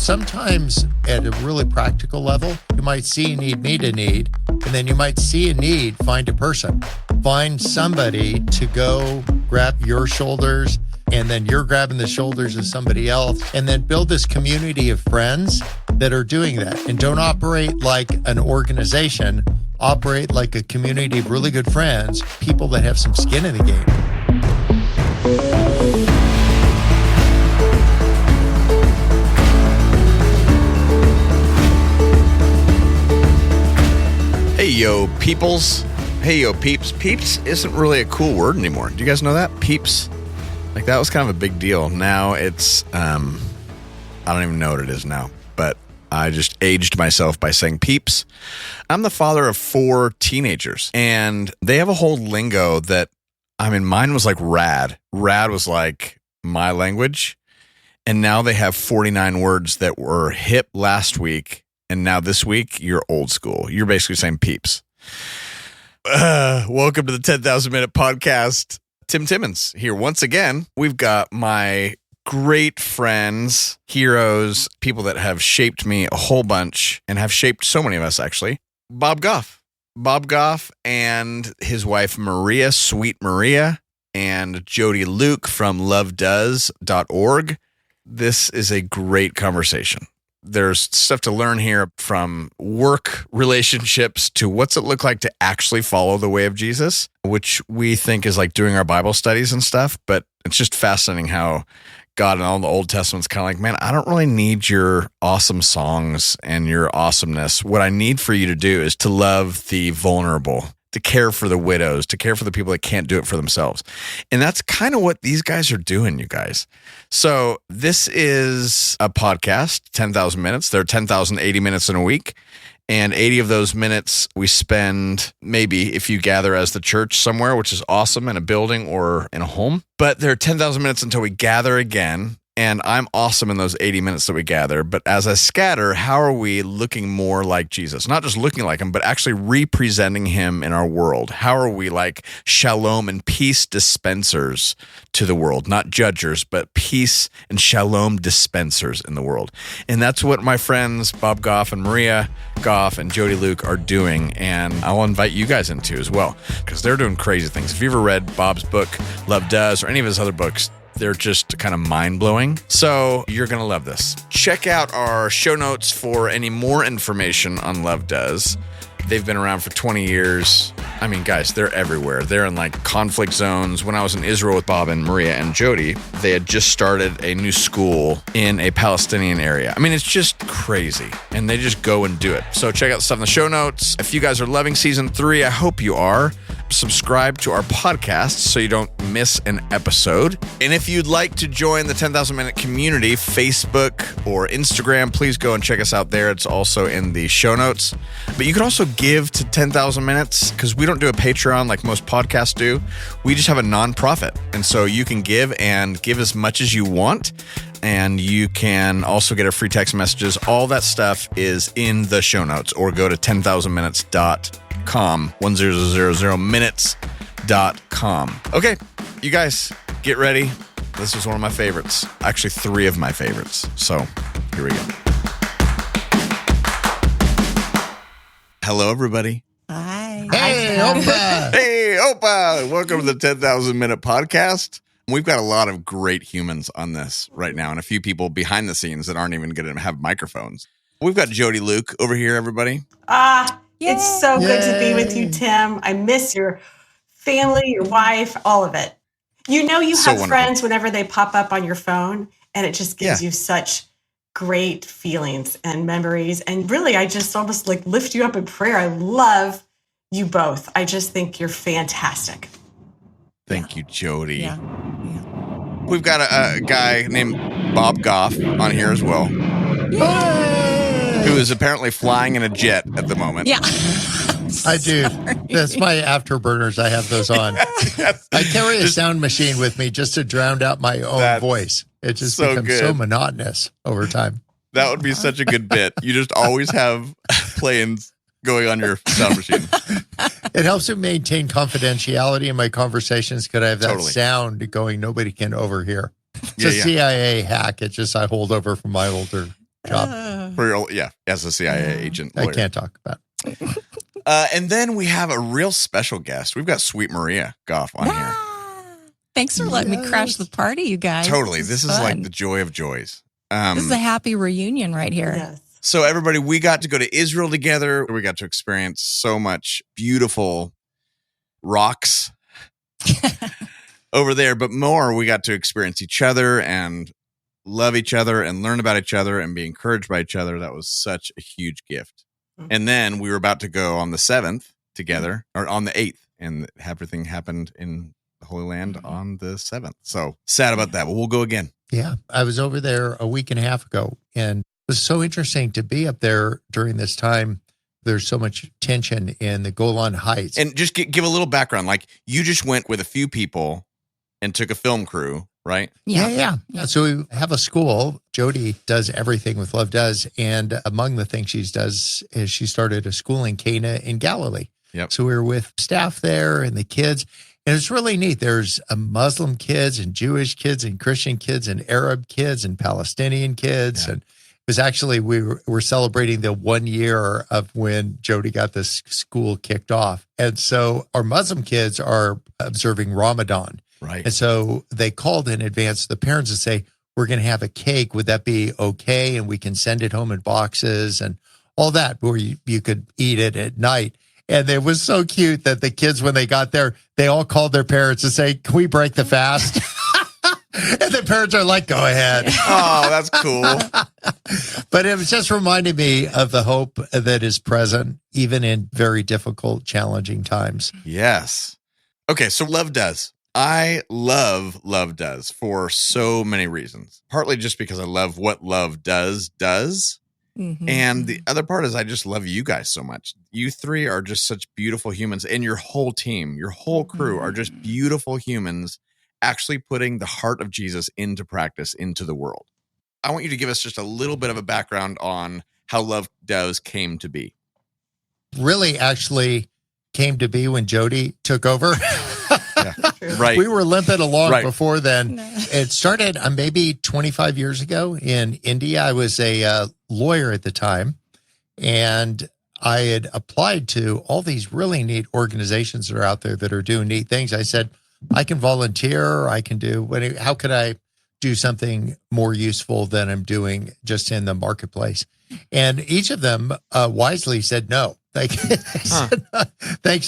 sometimes at a really practical level, you might see a need, meet a need, and then you might see a need, find a person. Find somebody to go grab your shoulders, and then you're grabbing the shoulders of somebody else, and then build this community of friends that are doing that. And don't operate like an organization, operate like a community of really good friends, people that have some skin in the game. Hey, yo, peoples. Hey, yo, peeps. Peeps isn't really a cool word anymore. Do you guys know that? Peeps. Like, that was kind of a big deal. Now it's, I don't even know what it is now, but I just aged myself by saying peeps. I'm the father of 4 teenagers, and they have a whole lingo that, I mean, mine was like rad. Rad was like my language, and now they have 49 words that were hip last week. And now this week, you're old school. You're basically saying peeps. Welcome to the 10,000 Minute Podcast. Tim Timmons here once again. We've got my great friends, heroes, people that have shaped me a whole bunch and have shaped so many of us, actually. Bob Goff. Bob Goff and his wife, Maria, Sweet Maria, and Jody Luke from lovedoes.org. This is a great conversation. There's stuff to learn here, from work relationships to what's it look like to actually follow the way of Jesus, which we think is like doing our Bible studies and stuff. But it's just fascinating how God in all the Old Testament's kind of like, man, I don't really need your awesome songs and your awesomeness. What I need for you to do is to love the vulnerable, to care for the widows, to care for the people that can't do it for themselves. And that's kind of what these guys are doing, you guys. So this is a podcast, 10,000 minutes. There are 10,080 minutes in a week. And 80 of those minutes we spend, maybe if you gather as the church somewhere, which is awesome, in a building or in a home. But there are 10,000 minutes until we gather again. And I'm awesome in those 80 minutes that we gather. But as I scatter, how are we looking more like Jesus? Not just looking like him, but actually representing him in our world. How are we like shalom and peace dispensers to the world? Not judgers, but peace and shalom dispensers in the world. And that's what my friends Bob Goff and Maria Goff and Jody Luke are doing. And I'll invite you guys into as well, because they're doing crazy things. If you ever read Bob's book, Love Does, or any of his other books, they're just kind of mind-blowing. So you're going to love this. Check out our show notes for any more information on Love Does. They've been around for 20 years. I mean, guys, they're everywhere. They're in like conflict zones. When I was in Israel with Bob and Maria and Jody, they had just started a new school in a Palestinian area. I mean, it's just crazy. And they just go and do it. So check out stuff in the show notes. If you guys are loving season 3, I hope you are. Subscribe to our podcast so you don't miss an episode. And if you'd like to join the 10,000 Minute community, Facebook or Instagram, please go and check us out there. It's also in the show notes. But you can also give to 10,000 Minutes, because we don't do a Patreon like most podcasts do. We just have a nonprofit. And so you can give as much as you want. And you can also get our free text messages. All that stuff is in the show notes, or go to 10,000minutes.com, 10,000minutes.com. Okay, you guys, get ready. This is one of my favorites. Actually, 3 of my favorites. So here we go. Hello, everybody. Hi. Hey, Opa! Hey, Opa! Welcome to the 10,000 Minute Podcast. We've got a lot of great humans on this right now, and a few people behind the scenes that aren't even going to have microphones. We've got Jody Luke over here, everybody. It's so good to be with you, Tim. I miss your family, your wife, all of it. You know, you have friends whenever they pop up on your phone, and it just gives you such great feelings and memories. And really, I just almost like lift you up in prayer. I love you both. I just think you're fantastic. Thank you, Jody. Yeah. We've got a guy named Bob Goff on here as well, who is apparently flying in a jet at the moment. Yeah. I do. That's my afterburners. I have those on. I carry a sound machine with me just to drown out my own voice. It just becomes so monotonous over time. That would be such a good bit. You just always have planes going on your sound machine. It helps me maintain confidentiality in my conversations because I have that sound going nobody can overhear. It's a CIA hack. It's just I hold over from my older job. As a CIA agent. Lawyer. I can't talk about it. And then we have a real special guest. We've got Sweet Maria Goff on here. Thanks for letting me crash the party, you guys. Totally. This is like the joy of joys. This is a happy reunion right here. Yes. So everybody, we got to go to Israel together. We got to experience so much beautiful rocks over there. But more, we got to experience each other and love each other and learn about each other and be encouraged by each other. That was such a huge gift. And then we were about to go on the 7th together, or on the 8th, and everything happened in the Holy Land on the 7th. So sad about that, but we'll go again. Yeah. I was over there a week and a half ago, and it was so interesting to be up there during this time. There's so much tension in the Golan Heights. And just give a little background. Like, you just went with a few people and took a film crew, right? Yeah. So we have a school. Jody does everything with Love Does. And among the things she does is she started a school in Cana in Galilee. Yep. So we were with staff there and the kids. And it's really neat. There's Muslim kids and Jewish kids and Christian kids and Arab kids and Palestinian kids. Yeah. And it was actually, we're celebrating the 1 year of when Jody got this school kicked off. And so our Muslim kids are observing Ramadan. Right. And so they called in advance the parents to say, we're going to have a cake. Would that be okay? And we can send it home in boxes and all that, where you could eat it at night. And it was so cute that the kids, when they got there, they all called their parents to say, can we break the fast? And the parents are like, go ahead. Oh, that's cool. But it was just reminding me of the hope that is present, even in very difficult, challenging times. Yes. Okay, so Love Does. I love Love Does for so many reasons. Partly just because I love what Love does. Mm-hmm. And the other part is I just love you guys so much. You three are just such beautiful humans, and your whole team, your whole crew are just beautiful humans actually putting the heart of Jesus into practice, into the world. I want you to give us just a little bit of a background on how Love Does came to be. Really actually came to be when Jody took over. Yeah. Right. We were limping along right. before then. No. It started maybe 25 years ago in India. I was a lawyer at the time, and I had applied to all these really neat organizations that are out there that are doing neat things. I said, I can volunteer. I can do, how could I do something more useful than I'm doing just in the marketplace? And each of them wisely said no. Thanks,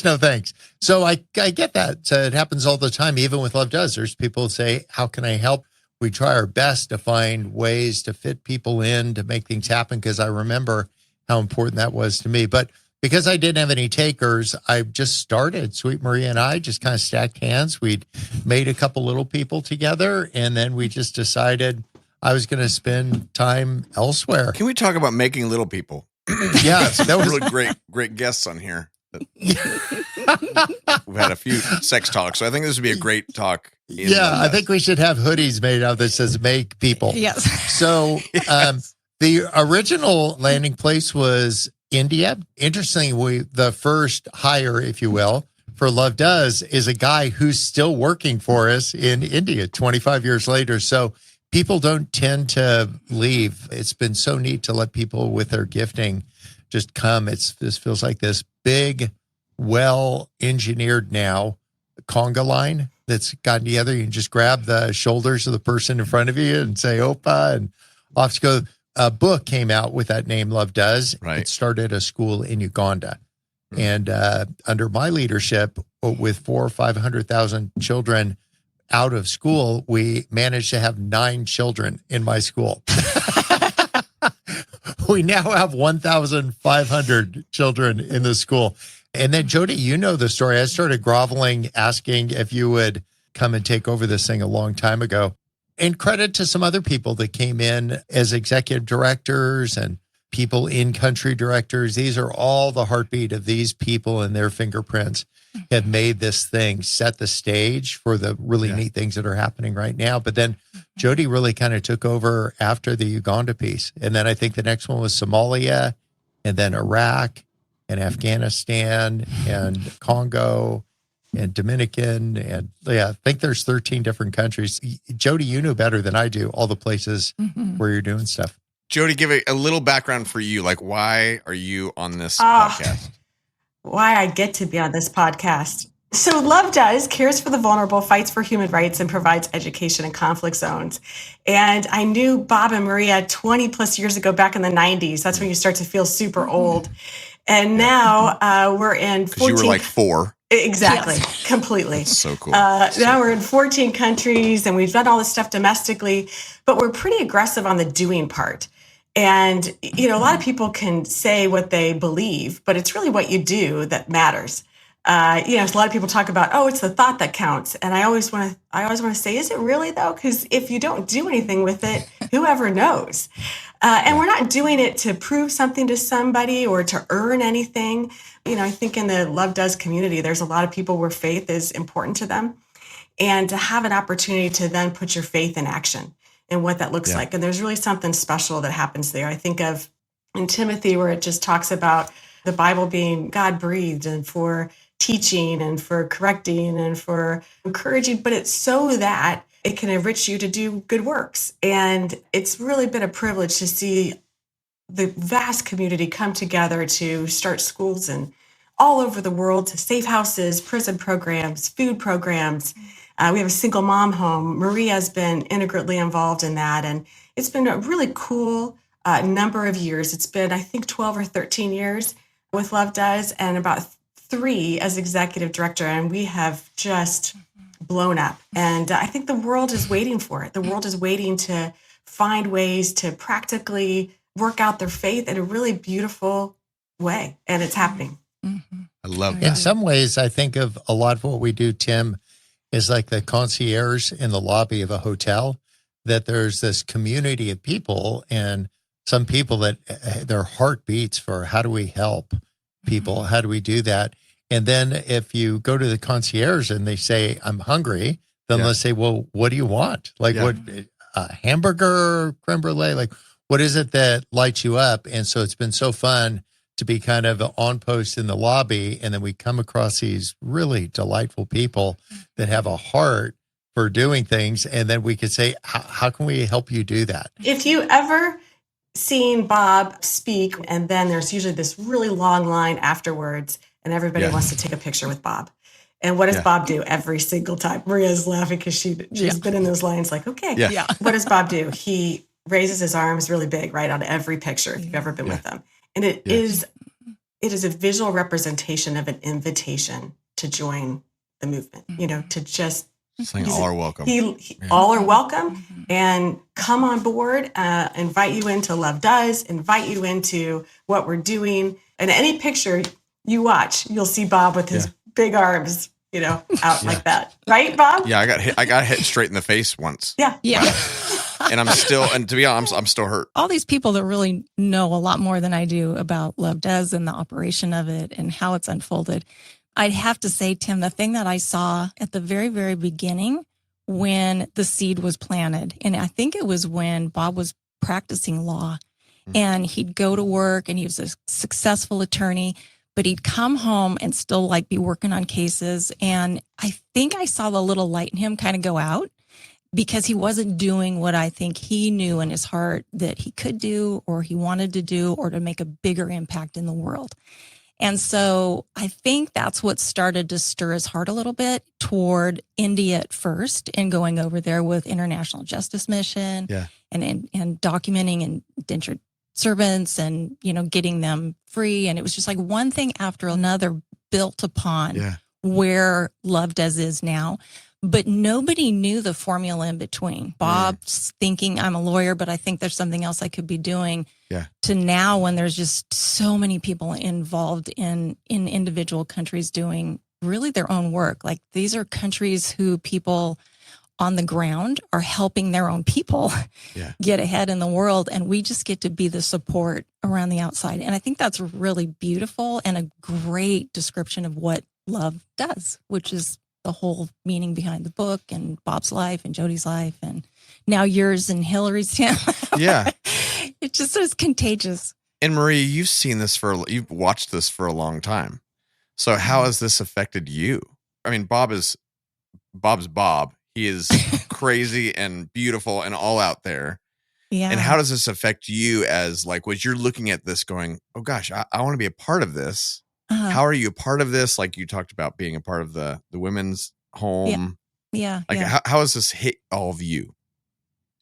no thanks. So I get that. So it happens all the time, even with Love Does. There's people who say, how can I help? We try our best to find ways to fit people in, to make things happen, because I remember how important that was to me. But because I didn't have any takers, I just started. Sweet Maria and I just kind of stacked hands. We'd made a couple little people together, and then we just decided I was going to spend time elsewhere. Can we talk about making little people? Yes, that was really great guests on here. We've had a few sex talks, so I think this would be a great talk. I think we should have hoodies made out that says "Make People." Yes. So the original landing place was India. Interestingly, the first hire, if you will, for Love Does is a guy who's still working for us in India 25 years later. So people don't tend to leave. It's been so neat to let people with their gifting just come. This feels like this big, well-engineered now conga line that's gotten together. You can just grab the shoulders of the person in front of you and say, Opa, and off to go. A book came out with that name, Love Does. Right. It started a school in Uganda. And under my leadership, with 400,000 or 500,000 children out of school, we managed to have 9 children in my school. We now have 1,500 children in the school. And then, Jody, you know the story. I started groveling, asking if you would come and take over this thing a long time ago. And credit to some other people that came in as executive directors and people in country directors. These are all the heartbeat of these people, and their fingerprints have made this thing, set the stage for the really neat things that are happening right now. But then Jody really kind of took over after the Uganda piece. And then I think the next one was Somalia, and then Iraq and Afghanistan and Congo and Dominican. And I think there's 13 different countries. Jody, you know better than I do all the places where you're doing stuff. Jody, give a little background for you. Like, why are you on this podcast? Why I get to be on this podcast. So Love Does cares for the vulnerable, fights for human rights, and provides education in conflict zones. And I knew Bob and Maria 20 plus years ago, back in the 90s. That's when you start to feel super old. And now we're in 14. You were like 4. Exactly. Yes. Completely. That's so cool. Now we're in 14 countries and we've done all this stuff domestically, but we're pretty aggressive on the doing part. And, a lot of people can say what they believe, but it's really what you do that matters. A lot of people talk about, it's the thought that counts. And I always want to say, is it really though? Because if you don't do anything with it, whoever knows? And we're not doing it to prove something to somebody or to earn anything. I think in the Love Does community, there's a lot of people where faith is important to them. And to have an opportunity to then put your faith in action and what that looks like. And there's really something special that happens there. I think of in Timothy where it just talks about the Bible being God-breathed and for teaching and for correcting and for encouraging, but it's so that it can enrich you to do good works. And it's really been a privilege to see the vast community come together to start schools and all over the world, to safe houses, prison programs, food programs. We have a single mom home. Maria's been integrally involved in that. And it's been a really cool number of years. It's been, I think, 12 or 13 years with Love Does and about 3 as executive director. And we have just blown up. And I think the world is waiting for it. The world is waiting to find ways to practically work out their faith in a really beautiful way. And it's happening. Mm-hmm. I love that. In some ways, I think of a lot of what we do, Tim, is like the concierge in the lobby of a hotel, that there's this community of people and some people that their heart beats for how do we help people? How do we do that? And then if you go to the concierge and they say, I'm hungry, then let's say, well, what do you want? Like what, a hamburger, creme brulee? Like what is it that lights you up? And so it's been so fun to be kind of on post in the lobby. And then we come across these really delightful people that have a heart for doing things. And then we could say, how can we help you do that? If you ever seen Bob speak, and then there's usually this really long line afterwards, and everybody wants to take a picture with Bob. And what does Bob do every single time? Maria's laughing because she's been in those lines like, okay, what does Bob do? He raises his arms really big, right, on every picture if you've ever been with him. And it is a visual representation of an invitation to join the movement, to just saying all are welcome. All are welcome and come on board, invite you into Love Does, invite you into what we're doing. And any picture you watch, you'll see Bob with his big arms, out like that. Right, Bob? Yeah, I got hit straight in the face once. Yeah. And to be honest, I'm still hurt. All these people that really know a lot more than I do about Love Does and the operation of it and how it's unfolded. I'd have to say, Tim, the thing that I saw at the very, very beginning when the seed was planted, and I think it was when Bob was practicing law, and he'd go to work and he was a successful attorney, but he'd come home and still be working on cases. And I think I saw the little light in him kind of go out because he wasn't doing what I think he knew in his heart that he could do or he wanted to do or to make a bigger impact in the world. And so I think that's what started to stir his heart a little bit toward India at first and going over there with International Justice Mission and documenting indentured servants and, getting them free. And it was just like one thing after another built upon where Love Does is now. But nobody knew the formula in between. Bob's thinking, I'm a lawyer, but I think there's something else I could be doing. To now when there's just so many people involved in individual countries doing really their own work. Like these are countries who people on the ground are helping their own people get ahead in the world. And we just get to be the support around the outside. And I think that's really beautiful and a great description of what love does, which is the whole meaning behind the book and Bob's life and Jody's life and now yours and Hillary's. It just is contagious. And Maria, you've watched this for a long time. So how has this affected you? I mean, Bob's Bob. He is crazy and beautiful and all out there. Yeah. And how does this affect you as like, was you're looking at this going, oh gosh, I want to be a part of this. How are you a part of this? Like you talked about being a part of the women's home. Yeah. Like how has this hit all of you?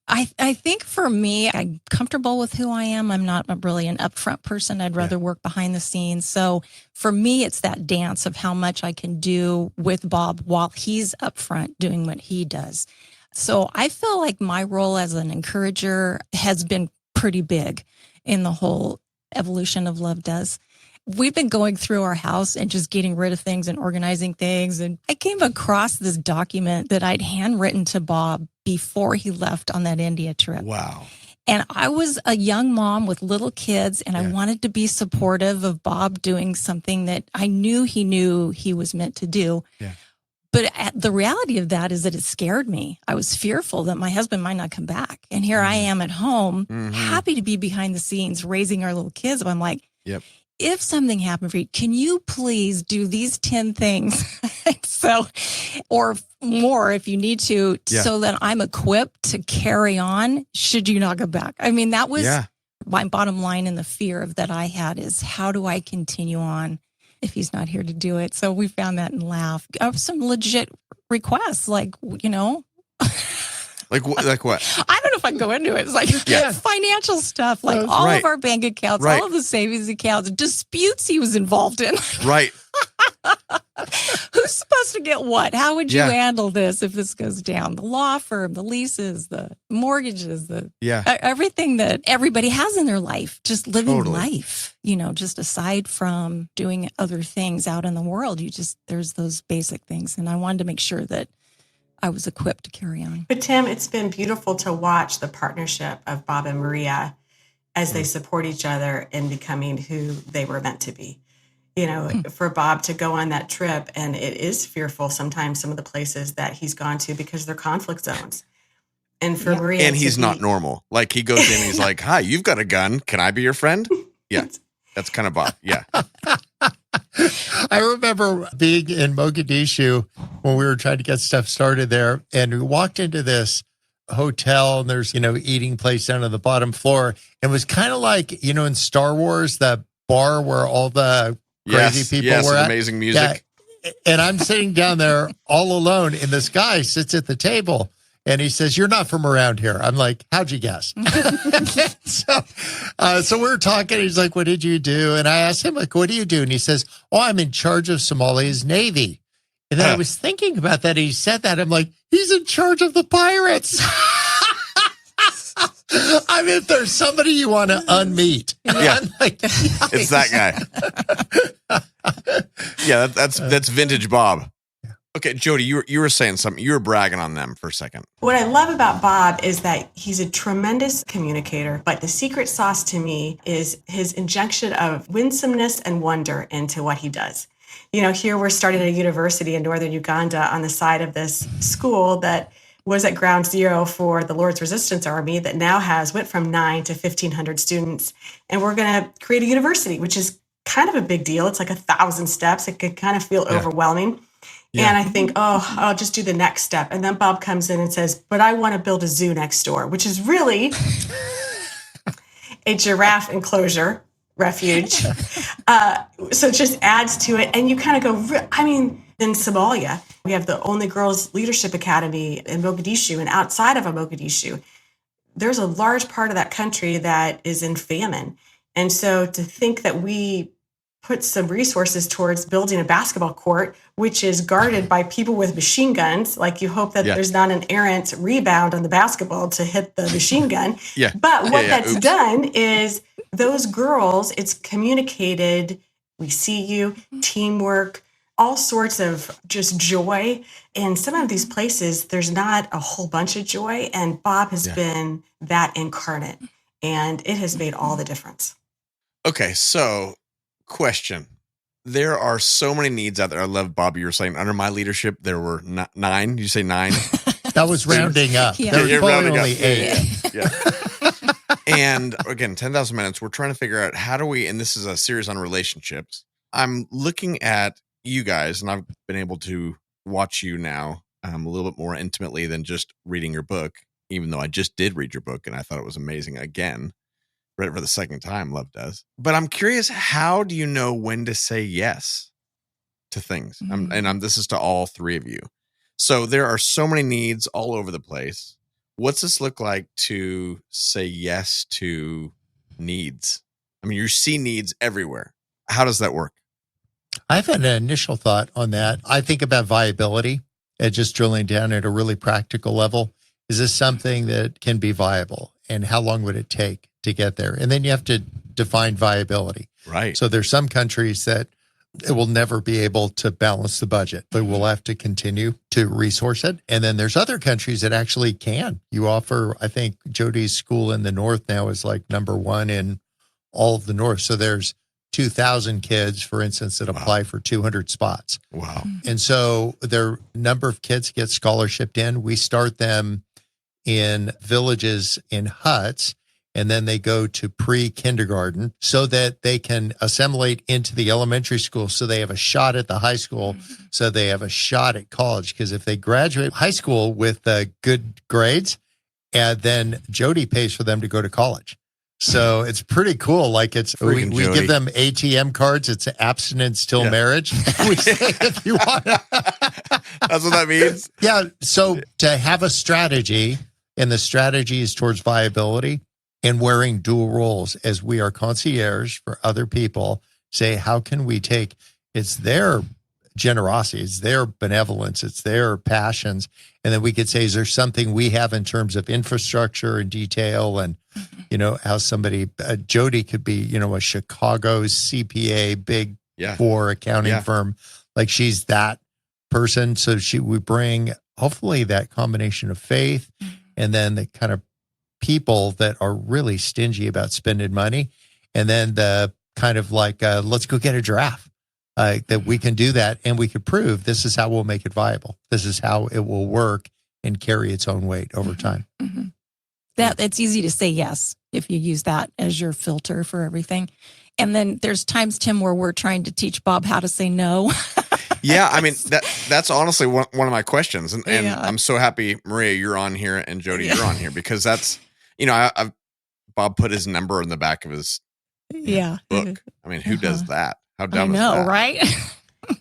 I think for me, I'm comfortable with who I am. I'm not really an upfront person. I'd rather work behind the scenes. So for me, it's that dance of how much I can do with Bob while he's upfront doing what he does. So I feel like my role as an encourager has been pretty big in the whole evolution of Love Does. We've been going through our house and just getting rid of things and organizing things. And I came across this document that I'd handwritten to Bob before he left on that India trip. Wow. And I was a young mom with little kids, and I wanted to be supportive of Bob doing something that I knew he was meant to do. Yeah. But the reality of that is that it scared me. I was fearful that my husband might not come back. And here I am at home, happy to be behind the scenes, raising our little kids. But I'm like, if something happened for you, can you please do these 10 things? So, or more if you need to, so that I'm equipped to carry on should you not go back. I mean, that was my bottom line, and the fear of that I had is, how do I continue on if he's not here to do it? So we found that and laughed. Some legit requests, like, you know. Like what? I don't know if I can go into it. It's like financial stuff, like all of our bank accounts, all of the savings accounts, disputes he was involved in. Right. Who's supposed to get what? How would you handle this if this goes down? The law firm, the leases, the mortgages, everything that everybody has in their life, just living life, you know, just aside from doing other things out in the world. There's those basic things. And I wanted to make sure that I was equipped to carry on. But Tim, it's been beautiful to watch the partnership of Bob and Maria as they support each other in becoming who they were meant to be. You know, for Bob to go on that trip, and it is fearful sometimes, some of the places that he's gone to, because they're conflict zones. And for Maria, and he's not normal. Like he goes in, and he's like, "Hi, you've got a gun. Can I be your friend?" Yeah, that's kind of Bob. Yeah. I remember being in Mogadishu when we were trying to get stuff started there, and we walked into this hotel, and there's, eating place down on the bottom floor. It was kind of like, in Star Wars, the bar where all the crazy people were at. Amazing music. Yeah. And I'm sitting down there all alone, and this guy sits at the table. And he says, "You're not from around here." I'm like, "How'd you guess?" So we're talking. He's like, "What did you do?" And I asked him, like, "What do you do?" And he says, "Oh, I'm in charge of Somalia's Navy." And then I was thinking about that. He said that. I'm like, he's in charge of the pirates. I mean, if there's somebody you want to unmeet, I'm like, it's that guy. Yeah, that's vintage Bob. Okay, Jody, you were saying something. You were bragging on them for a second. What I love about Bob is that he's a tremendous communicator, but the secret sauce to me is his injection of winsomeness and wonder into what he does. Here we're starting a university in northern Uganda on the side of this school that was at ground zero for the Lord's Resistance Army that now went from 9 to 1,500 students. And we're going to create a university, which is kind of a big deal. It's like 1,000 steps. It could kind of feel overwhelming. Yeah. And I think, I'll just do the next step. And then Bob comes in and says, "But I want to build a zoo next door," which is really a giraffe enclosure refuge. So it just adds to it. And you kind of go, in Somalia, we have the only girls leadership academy in Mogadishu, and outside of Mogadishu, there's a large part of that country that is in famine. And so to think that we put some resources towards building a basketball court, which is guarded by people with machine guns. Like, you hope that there's not an errant rebound on the basketball to hit the machine gun. But what that's done is those girls, it's communicated, we see you, teamwork, all sorts of just joy. And some of these places, there's not a whole bunch of joy. And Bob has been that incarnate. And it has made all the difference. Okay, so question. There are so many needs out there. I love, Bob, you were saying under my leadership, there were 9. Did you say 9? That was rounding up. Yeah. There was probably rounding only up. 8. Yeah. And again, 10,000 minutes, we're trying to figure out how do we, and this is a series on relationships. I'm looking at you guys, and I've been able to watch you now a little bit more intimately than just reading your book. even though I just did read your book and I thought it was amazing again. Read it for the second time, Love Does. But I'm curious, how do you know when to say yes to things? This is to all three of you. So there are so many needs all over the place. What's this look like to say yes to needs? I mean, you see needs everywhere. How does that work? I have an initial thought on that. I think about viability and just drilling down at a really practical level. Is this something that can be viable? And how long would it take to get there? And then you have to define viability. Right. So there's some countries that it will never be able to balance the budget, but we'll have to continue to resource it. And then there's other countries that actually can. You offer, I think Jody's school in the North now is like number one in all of the North. So there's 2,000 kids, for instance, that apply for 200 spots. Wow. And so their number of kids get scholarshiped in. We start them in villages in huts, and then they go to pre-kindergarten so that they can assimilate into the elementary school, so they have a shot at the high school, so they have a shot at college. Because if they graduate high school with good grades, and then Jody pays for them to go to college. So it's pretty cool. Like we give them ATM cards. It's abstinence till marriage. We say if you want. That's what that means. Yeah. So to have a strategy, and the strategy is towards viability and wearing dual roles as we are concierge for other people. Say, how can we take? It's their generosity, it's their benevolence, it's their passions, and then we could say, is there something we have in terms of infrastructure and detail, and how somebody Jody could be, a Chicago CPA, big four accounting firm, like she's that person. So we bring hopefully that combination of faith, and then the kind of people that are really stingy about spending money, and then the kind of like let's go get a giraffe. That we can do that, and we could prove this is how we'll make it viable. This is how it will work and carry its own weight over time. Mm-hmm. That it's easy to say yes if you use that as your filter for everything. And then there's times, Tim, where we're trying to teach Bob how to say no. Yeah, I mean that's honestly one of my questions, and I'm so happy, Maria, you're on here, and Jody, you're on here, because that's Bob put his number in the back of his book. I mean, who does that? How dumb is that? Right?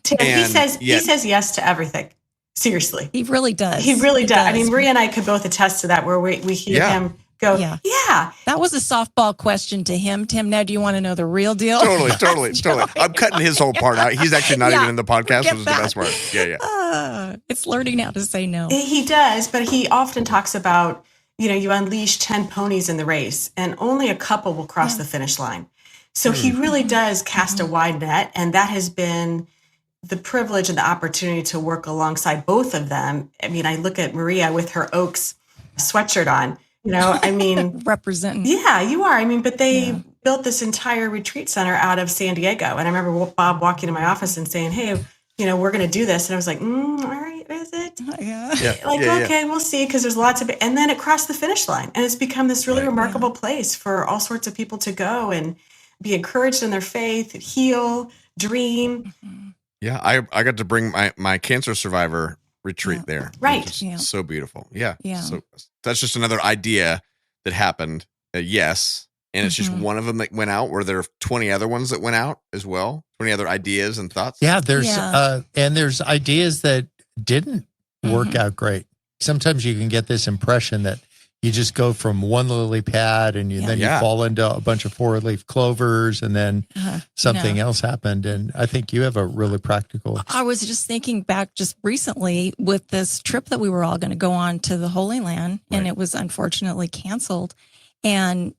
Tim, he says yes to everything. Seriously. He really does. He really does. I mean, Maria and I could both attest to that, where we hear him go, yeah. That was a softball question to him, Tim. Now, do you want to know the real deal? Totally. I'm cutting his whole part out. He's actually not even in the podcast, which is the best part. Yeah. It's learning how to say no. He does, but he often talks about, you unleash 10 ponies in the race, and only a couple will cross the finish line. So he really does cast a wide net, and that has been the privilege and the opportunity to work alongside both of them. I mean, I look at Maria with her Oaks sweatshirt on, I mean. Representing. Yeah, you are. I mean, but they built this entire retreat center out of San Diego. And I remember Bob walking to my office and saying, hey, we're going to do this. And I was like, all right, is it? Okay, we'll see. Because there's lots of it. And then it crossed the finish line. And it's become this really remarkable place for all sorts of people to go and be encouraged in their faith, heal, dream. Yeah, I got to bring my cancer survivor retreat there. Right. So beautiful. Yeah. So that's just another idea that happened. Yes. And it's just one of them that went out. Were there 20 other ones that went out as well? 20 other ideas and thoughts? Yeah, there's ideas that didn't work out great. Sometimes you can get this impression that you just go from one lily pad and then you fall into a bunch of 4-leaf clovers, and then something else happened. And I think you have a really practical. I was just thinking back just recently with this trip that we were all going to go on to the Holy Land, and it was unfortunately canceled. And,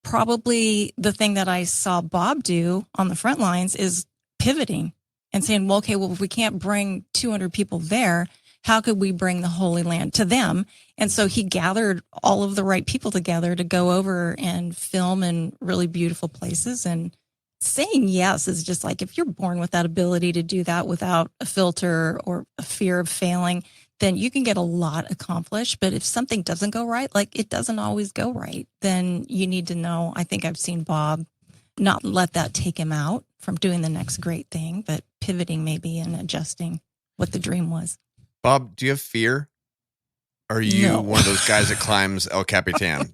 probably the thing that I saw Bob do on the front lines is pivoting and saying, well, if we can't bring 200 people there, how could we bring the Holy Land to them? And so he gathered all of the right people together to go over and film in really beautiful places. And saying yes is just like, if you're born with that ability to do that without a filter or a fear of failing, then you can get a lot accomplished. But if something doesn't go right, like it doesn't always go right, then you need to know. I think I've seen Bob not let that take him out from doing the next great thing, but pivoting maybe and adjusting what the dream was. Bob, do you have fear? Are you No. one of those guys that climbs El Capitan?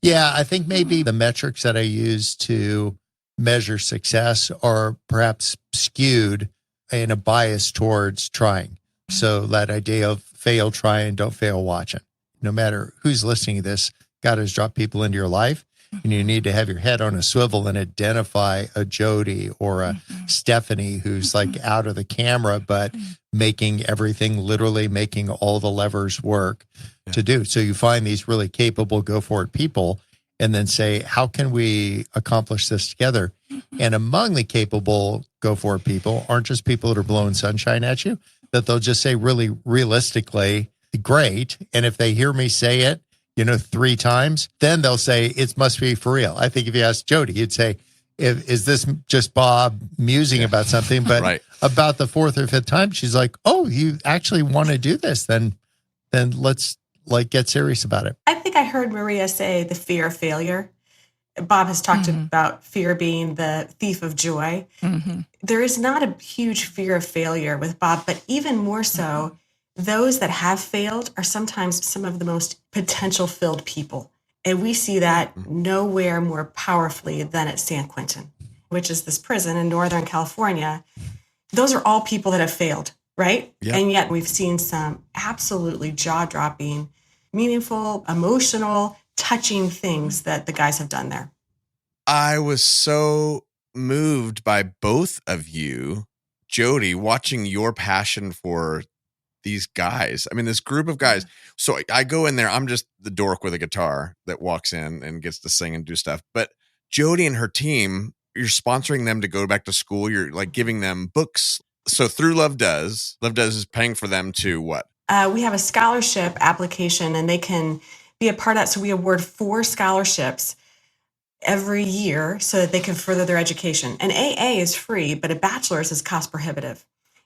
Yeah, I think maybe the metrics that I use to measure success are perhaps skewed in a bias towards trying. So that idea of fail trying, don't fail watching. No matter who's listening to this, God has dropped people into your life, and you need to have your head on a swivel and identify a Jody or a Stephanie who's like out of the camera, but making everything, literally making all the levers work to do. So you find these really capable, go for it people, and then say, how can we accomplish this together? And among the capable, go for it people aren't just people that are blowing sunshine at you, that they'll just say really realistically, great. And if they hear me say it, 3 times, then they'll say, it must be for real. I think if you asked Jody, you'd say, is this just Bob musing about something? But Right. about the 4th or 5th time, she's like, oh, you actually want to do this? Then let's get serious about it. I think I heard Maria say the fear of failure. Bob has talked about fear being the thief of joy. There is not a huge fear of failure with Bob, but even more so, those that have failed are sometimes some of the most potential-filled people. And we see that nowhere more powerfully than at San Quentin, which is this prison in Northern California. Those are all people that have failed, right? Yep. And yet we've seen some absolutely jaw-dropping, meaningful, emotional, touching things that the guys have done there. I was so moved by both of you, Jody, watching your passion for these guys. I mean, this group of guys. So I go in there, I'm just the dork with a guitar that walks in and gets to sing and do stuff. But Jody and her team, you're sponsoring them to go back to school. You're like giving them books. So through Love Does is paying for them to what? We have a scholarship application and they can be a part of that. So we award 4 scholarships every year so that they can further their education. And AA is free, but a bachelor's is cost prohibitive.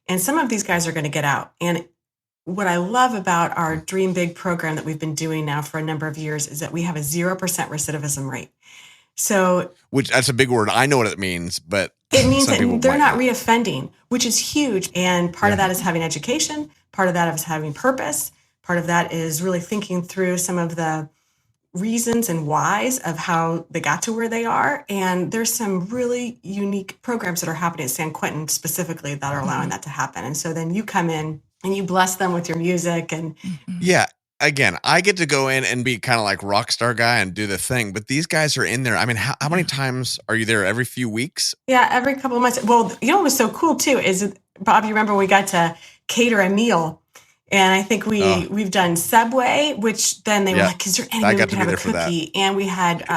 And some of these guys are going to get out. And what I love about our Dream Big program that we've been doing now for a number of years is that we have a 0% recidivism rate. So, which that's a big word. I know what it means, but it means that they're not reoffending, which is huge. And part of that is having education. Part of that is having purpose. Part of that is really thinking through some of the reasons and whys of how they got to where they are. And there's some really unique programs that are happening at San Quentin specifically that are allowing that to happen. And so then you come in and you bless them with your music. And yeah, again, I get to go in and be kind of like rock star guy and do the thing. But these guys are in there. I mean, how many times are you there? Every few weeks? Yeah, every couple of months. Well, what was so cool too is, Bob, you remember we got to cater a meal. And I think we've done Subway, which then they were like, is there any way we can have a cookie? And we had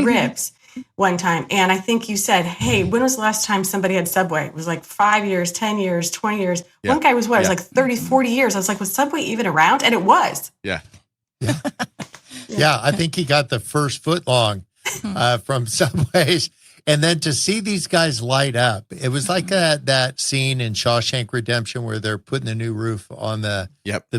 ribs one time. And I think you said, hey, when was the last time somebody had Subway? It was like 5 years, 10 years, 20 years. One guy was It was like 30, 40 years. I was like, was Subway even around? And it was. Yeah. Yeah, I think he got the first foot long from Subways. And then to see these guys light up, it was like that scene in Shawshank Redemption where they're putting the new roof on the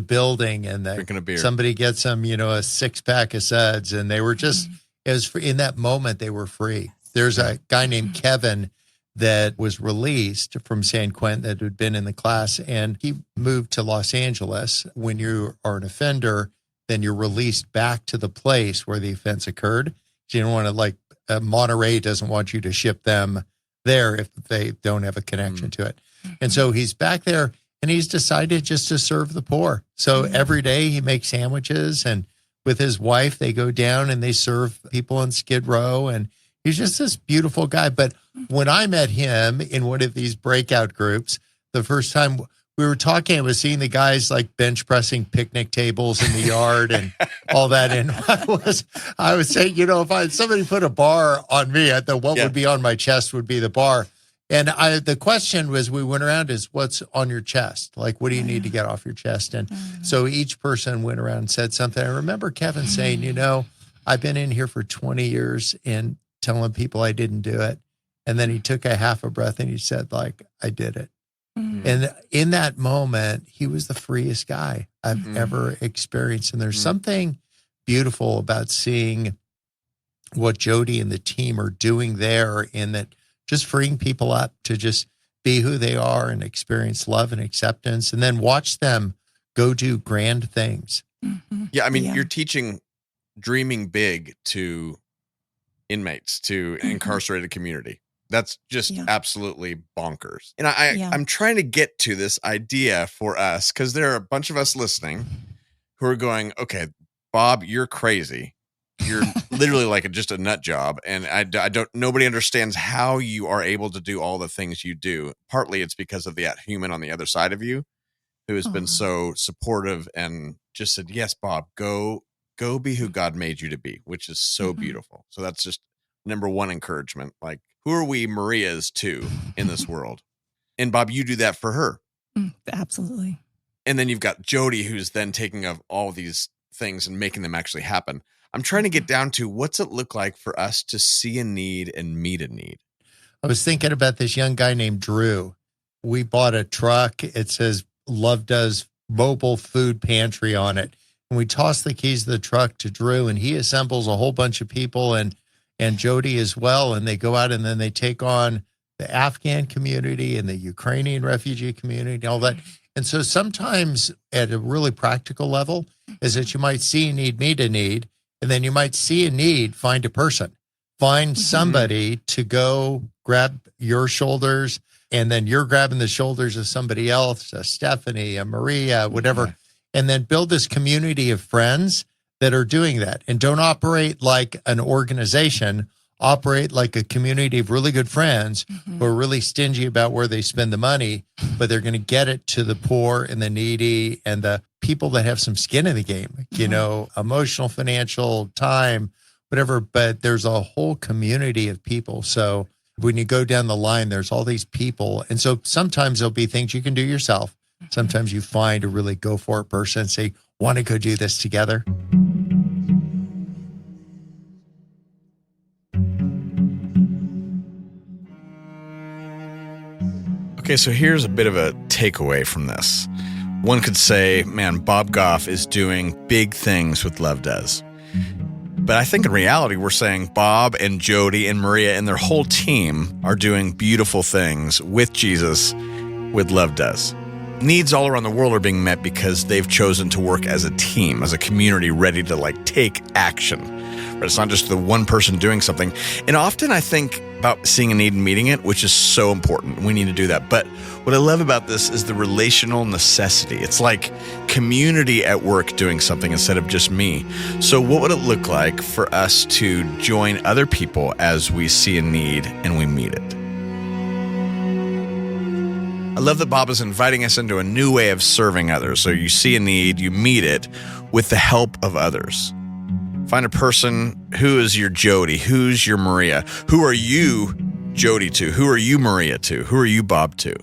building and drinking a beer. Somebody gets them, a 6-pack of suds. And they were just, it was in that moment, they were free. There's a guy named Kevin that was released from San Quentin that had been in the class. And he moved to Los Angeles. When you are an offender, then you're released back to the place where the offense occurred. So you don't want to Monterey doesn't want you to ship them there if they don't have a connection to it. And so he's back there and he's decided just to serve the poor. So every day he makes sandwiches and with his wife, they go down and they serve people on Skid Row. And he's just this beautiful guy. But when I met him in one of these breakout groups, the first time we were talking, I was seeing the guys like bench pressing picnic tables in the yard and all that. And I was saying, if somebody put a bar on me, I thought what would be on my chest would be the bar. And the question was, we went around is what's on your chest? Like, what do you need to get off your chest? And so each person went around and said something. I remember Kevin saying, I've been in here for 20 years and telling people I didn't do it. And then he took a half a breath and he said, I did it. And in that moment, he was the freest guy I've ever experienced. And there's something beautiful about seeing what Jody and the team are doing there in that just freeing people up to just be who they are and experience love and acceptance and then watch them go do grand things. Yeah. I mean, you're teaching dreaming big to inmates, to incarcerated community. That's just absolutely bonkers. And I'm trying to get to this idea for us because there are a bunch of us listening who are going, okay, Bob, you're crazy. You're literally like just a nut job. And I don't, nobody understands how you are able to do all the things you do. Partly it's because of that human on the other side of you who has been so supportive and just said, yes, Bob, go be who God made you to be, which is so beautiful. So that's just number one encouragement. Like, who are we Marias to in this world? And Bob, you do that for her. Absolutely. And then you've got Jody, who's then taking of all these things and making them actually happen. I'm trying to get down to what's it look like for us to see a need and meet a need. I was thinking about this young guy named Drew. We bought a truck. It says Love Does Mobile Food Pantry on it. And we toss the keys of the truck to Drew, and he assembles a whole bunch of people and Jody as well. And they go out and then they take on the Afghan community and the Ukrainian refugee community and all that. And so sometimes at a really practical level is that you might see a need, meet a need, and then you might see a need, find a person, find somebody to go grab your shoulders, and then you're grabbing the shoulders of somebody else, a Stephanie, a Maria, whatever, and then build this community of friends that are doing that. And don't operate like an organization, operate like a community of really good friends who are really stingy about where they spend the money, but they're going to get it to the poor and the needy and the people that have some skin in the game, you know, emotional, financial, time, whatever. But there's a whole community of people. So when you go down the line, there's all these people. And so sometimes there'll be things you can do yourself. Sometimes you find a really go for it person and say, want to go do this together? Okay, so here's a bit of a takeaway from this. One could say, man, Bob Goff is doing big things with Love Does. But I think in reality, we're saying Bob and Jody and Maria and their whole team are doing beautiful things with Jesus, with Love Does. Needs all around the world are being met because they've chosen to work as a team, as a community ready to like take action. But it's not just the one person doing something. And often I think about seeing a need and meeting it, which is so important. We need to do that. But what I love about this is the relational necessity. It's like community at work doing something instead of just me. So what would it look like for us to join other people as we see a need and we meet it? I love that Bob is inviting us into a new way of serving others. So you see a need, you meet it with the help of others. Find a person. Who is your Jody? Who's your Maria? Who are you Jody to? Who are you Maria to? Who are you Bob to?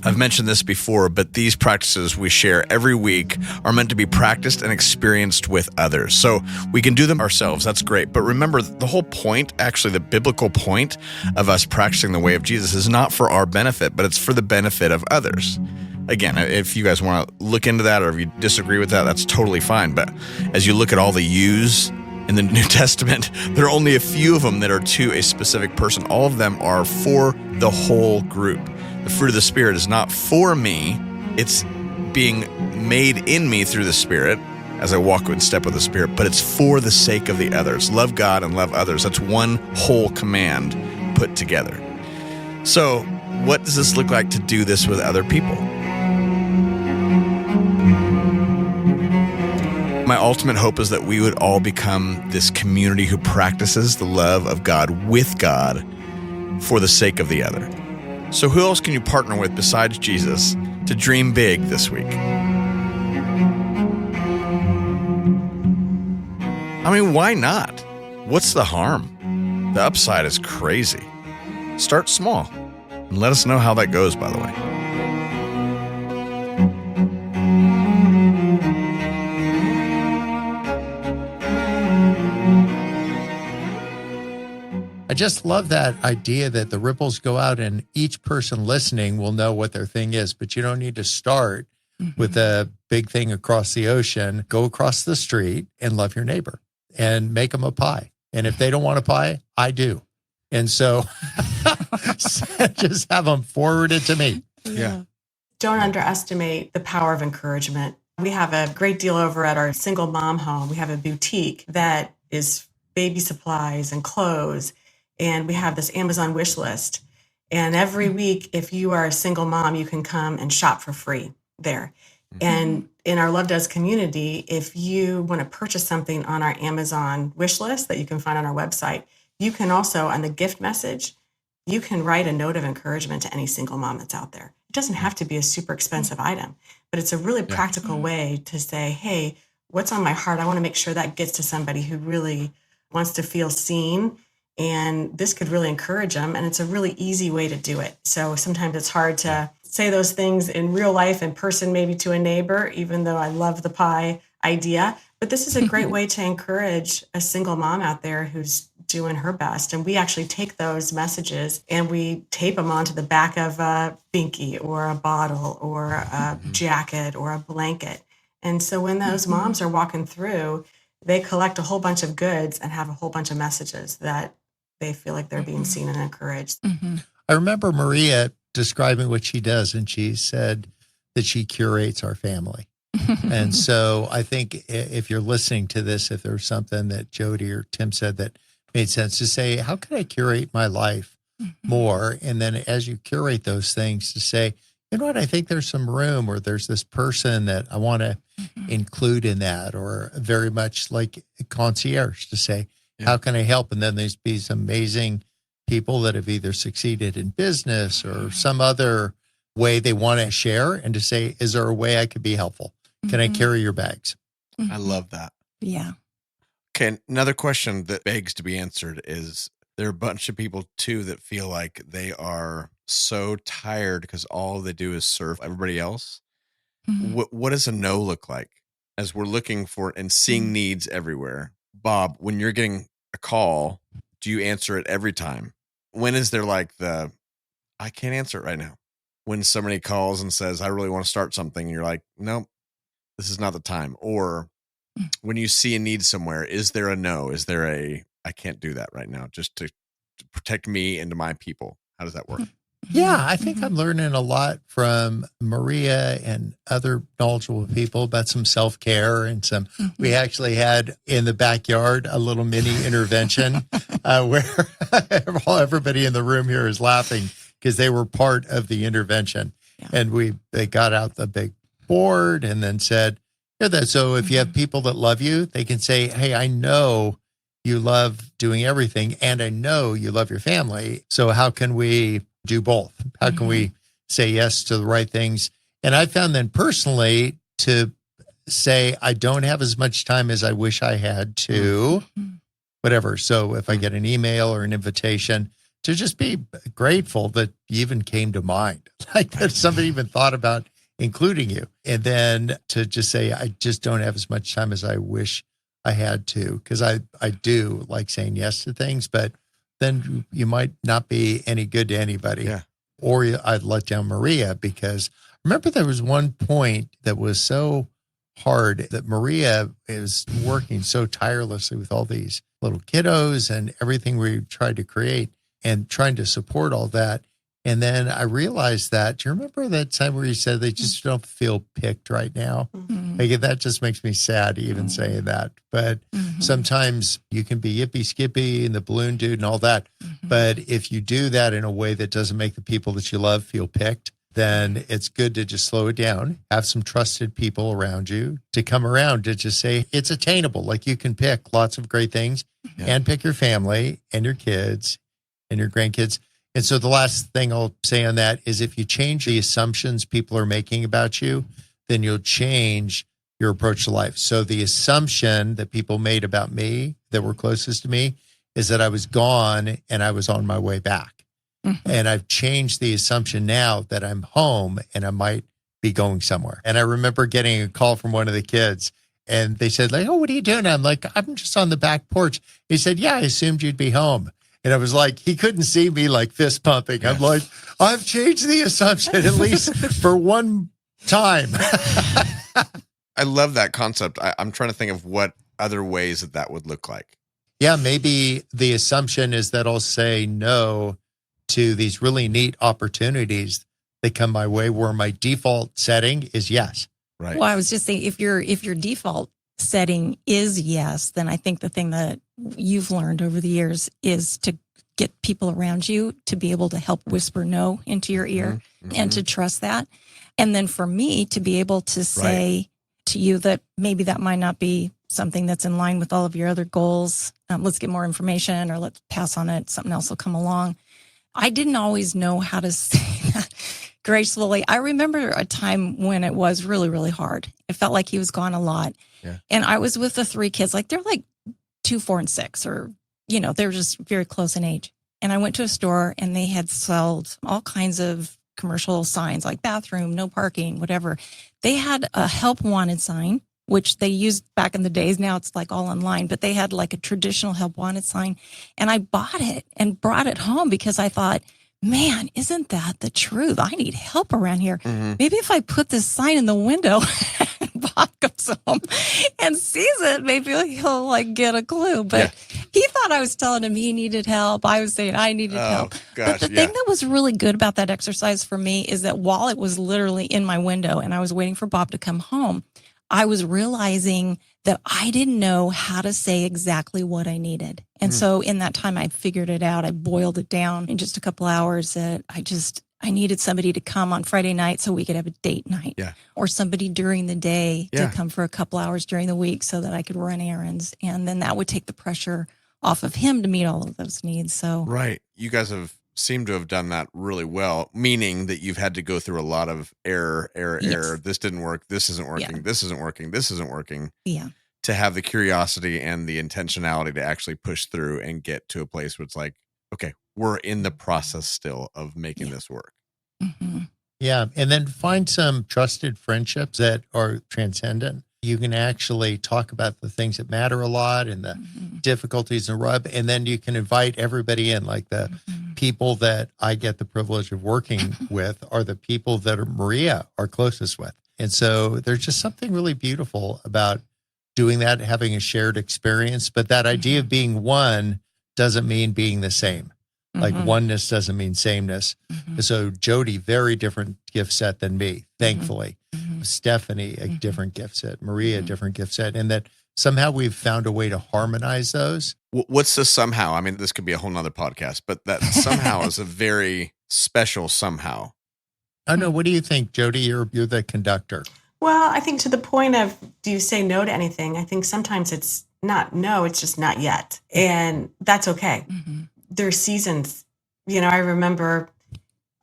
I've mentioned this before, but these practices we share every week are meant to be practiced and experienced with others. So we can do them ourselves. That's great. But remember, the whole point, actually the biblical point of us practicing the way of Jesus is not for our benefit, but it's for the benefit of others. Again, if you guys want to look into that or if you disagree with that, that's totally fine. But as you look at all the yous in the New Testament, there are only a few of them that are to a specific person. All of them are for the whole group. The fruit of the Spirit is not for me. It's being made in me through the Spirit as I walk in step with the Spirit, but it's for the sake of the others. Love God and love others. That's one whole command put together. So what does this look like to do this with other people? My ultimate hope is that we would all become this community who practices the love of God with God for the sake of the other. So who else can you partner with besides Jesus to dream big this week? I mean, why not? What's the harm? The upside is crazy. Start small and let us know how that goes, by the way. I just love that idea that the ripples go out and each person listening will know what their thing is, but you don't need to start with a big thing across the ocean. Go across the street and love your neighbor and make them a pie. And if they don't want a pie, I do. And so just have them forward it to me. Yeah. Don't underestimate the power of encouragement. We have a great deal over at our single mom home. We have a boutique that is baby supplies and clothes. And we have this Amazon wish list. And every week, if you are a single mom, you can come and shop for free there. And in our Love Does community, if you want to purchase something on our Amazon wish list that you can find on our website, you can also, on the gift message, you can write a note of encouragement to any single mom that's out there. It doesn't have to be a super expensive item, but it's a really practical way to say, hey, what's on my heart? I want to make sure that gets to somebody who really wants to feel seen. And this could really encourage them. And it's a really easy way to do it. So sometimes it's hard to say those things in real life, in person, maybe to a neighbor, even though I love the pie idea. But this is a great way to encourage a single mom out there who's doing her best. And we actually take those messages and we tape them onto the back of a binky or a bottle or a jacket or a blanket. And so when those moms are walking through, they collect a whole bunch of goods and have a whole bunch of messages that they feel like they're being seen and encouraged. I remember Maria describing what she does, and she said that she curates our family. And so I think if you're listening to this, if there's something that Jody or Tim said that made sense, to say, how can I curate my life more? And then as you curate those things, to say, you know what, I think there's some room, or there's this person that I want to include in that, or very much like a concierge, to say, how can I help? And then there's these amazing people that have either succeeded in business or some other way they want to share, and to say, is there a way I could be helpful? Can I carry your bags? I love that. Yeah. Okay, another question that begs to be answered is, there are a bunch of people too that feel like they are so tired because all they do is serve everybody else. What does a no look like as we're looking for and seeing needs everywhere? Bob, when you're getting a call, do you answer it every time? When is there like I can't answer it right now? When somebody calls and says, I really want to start something, and you're like, nope, this is not the time. Or when you see a need somewhere, is there a no? Is there I can't do that right now, just to protect me and to my people? How does that work? Yeah, I think I'm learning a lot from Maria and other knowledgeable people about some self-care and some, we actually had in the backyard a little mini intervention where everybody in the room here is laughing because they were part of the intervention. And they got out the big board and then said, so if you have people that love you, they can say, hey, I know you love doing everything and I know you love your family. So how can we do both? How can we say yes to the right things? And I found then personally to say, I don't have as much time as I wish I had to, whatever. So if I get an email or an invitation, to just be grateful that you even came to mind, like that somebody even thought about including you. And then to just say, I just don't have as much time as I wish I had to, because I do like saying yes to things, but then you might not be any good to anybody. Or I'd let down Maria, because remember there was one point that was so hard that Maria is working so tirelessly with all these little kiddos and everything we tried to create and trying to support all that. And then I realized that, do you remember that time where you said they just don't feel picked right now? Like that just makes me sad even saying that. But sometimes you can be yippee skippy and the balloon dude and all that. But if you do that in a way that doesn't make the people that you love feel picked, then it's good to just slow it down, have some trusted people around you to come around to just say it's attainable. Like you can pick lots of great things and pick your family and your kids and your grandkids. And so the last thing I'll say on that is if you change the assumptions people are making about you, then you'll change your approach to life. So the assumption that people made about me that were closest to me is that I was gone and I was on my way back. And I've changed the assumption now that I'm home and I might be going somewhere. And I remember getting a call from one of the kids and they said, like, oh, what are you doing? I'm like, I'm just on the back porch. He said, yeah, I assumed you'd be home. And I was like, he couldn't see me like fist pumping. I'm like, I've changed the assumption at least for one time. I love that concept. I'm trying to think of what other ways that would look like. Yeah, maybe the assumption is that I'll say no to these really neat opportunities that come my way where my default setting is yes. Right. Well, I was just saying, if your default setting is yes, then I think the thing that you've learned over the years is to get people around you to be able to help whisper no into your ear and to trust that. And then for me to be able to say to you that maybe that might not be something that's in line with all of your other goals. Let's get more information, or let's pass on it. Something else will come along. I didn't always know how to say that gracefully. I remember a time when it was really, really hard. It felt like he was gone a lot. Yeah. And I was with the 3 kids, like they're like 2, 4, and 6, or, they're just very close in age. And I went to a store and they had sold all kinds of commercial signs like bathroom, no parking, whatever. They had a help wanted sign, which they used back in the days. Now it's like all online, but they had like a traditional help wanted sign. And I bought it and brought it home because I thought, man, isn't that the truth? I need help around here. Maybe if I put this sign in the window and Bob comes home and sees it, maybe he'll like get a clue. But he thought I was telling him he needed help. I was saying I needed help. Gosh, but the thing that was really good about that exercise for me is that while it was literally in my window and I was waiting for Bob to come home, I was realizing that I didn't know how to say exactly what I needed. And so in that time, I figured it out. I boiled it down in just a couple hours that I needed somebody to come on Friday night so we could have a date night, or somebody during the day to come for a couple hours during the week so that I could run errands. And then that would take the pressure off of him to meet all of those needs. So, right. You guys seem to have done that really well, meaning that you've had to go through a lot of error. This didn't work. This isn't working. This isn't working. This isn't working. Yeah. To have the curiosity and the intentionality to actually push through and get to a place where it's like, okay, we're in the process still of making this work. Yeah. And then find some trusted friendships that are transcendent. You can actually talk about the things that matter a lot and the difficulties and rub. And then you can invite everybody in, like the people that I get the privilege of working with are the people that Maria are closest with. And so there's just something really beautiful about doing that, having a shared experience. But that idea of being one doesn't mean being the same. Like oneness doesn't mean sameness. So Jody, very different gift set than me, thankfully. Stephanie, a different gift set. Maria, a different gift set. And that somehow we've found a way to harmonize those. What's the somehow? I mean, this could be a whole nother podcast, but that somehow is a very special somehow. I don't know. What do you think, Jody? You're the conductor. Well, I think to the point of, do you say no to anything? I think sometimes it's not no, it's just not yet. And that's okay. There's seasons. I remember